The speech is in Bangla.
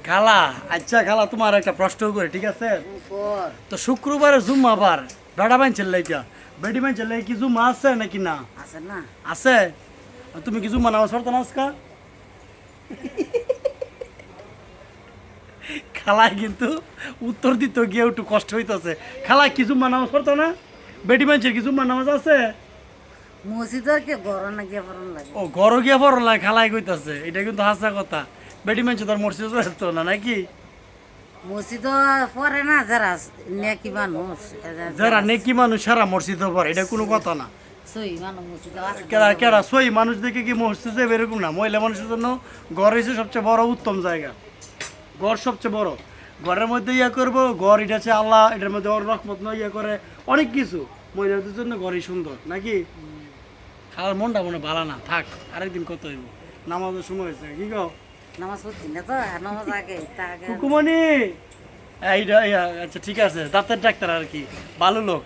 খালা আচ্ছা খালা তোমার একটা প্রশ্ন করে ঠিক আছে পর তো শুক্রবারে জুম্মা বার বেড়া বানছেন লাইকা বেডি বানছেন লাই কি জুম্মা আছে নাকি না আছে না আছে তুমি কি জুম্মা নামাজ পড়তো না আজকা খালায় কিন্তু উত্তর দিত গিয়ে একটু কষ্ট হইতেছে খালায় কি জুম্মা নামাজ পড়তো না বেডি বানছেন কি জুম্মা নামাজ আছে মসজিদের কে গরম না গিয়ে পড়ন লাগে ও ঘর গিয়া পড়লা খালাই কইতাছে এটা কিন্তু হাসা কথা বেডি মানছে তোর মসজিদ তো না নাকি মসজিদ পরে না যারা নেকি মানুষ যারা নেকি মানুষ সারা মসজিদ পড়ে এটা কোনো কথা না সই মানুষ মসজিদ কেরা কেরা সই মানুষ দেখে কি মসজিদ যাবে এরকম না মহিলা মানুষের জন্য ঘর হচ্ছে সবচেয়ে বড় উত্তম জায়গা ঘর সবচেয়ে বড় ঘরের মধ্যে ইয়া করবো ঘর এটা হচ্ছে আল্লাহ এটার মধ্যে ওর রহমত নয় ইয়া করে অনেক কিছু মহিলাদের জন্য ঘরই সুন্দর নাকি খালার মনটা মনে ভালো না থাক আরেকদিন কত হইব নামাজের সময় হয়েছে কি গো নামাজ পড়ছি না তো নামাজ আগে তা আগে কুকুমণি এইটা আচ্ছা ঠিক আছে দাঁতের ডাক্তার আর কি ভালো লোক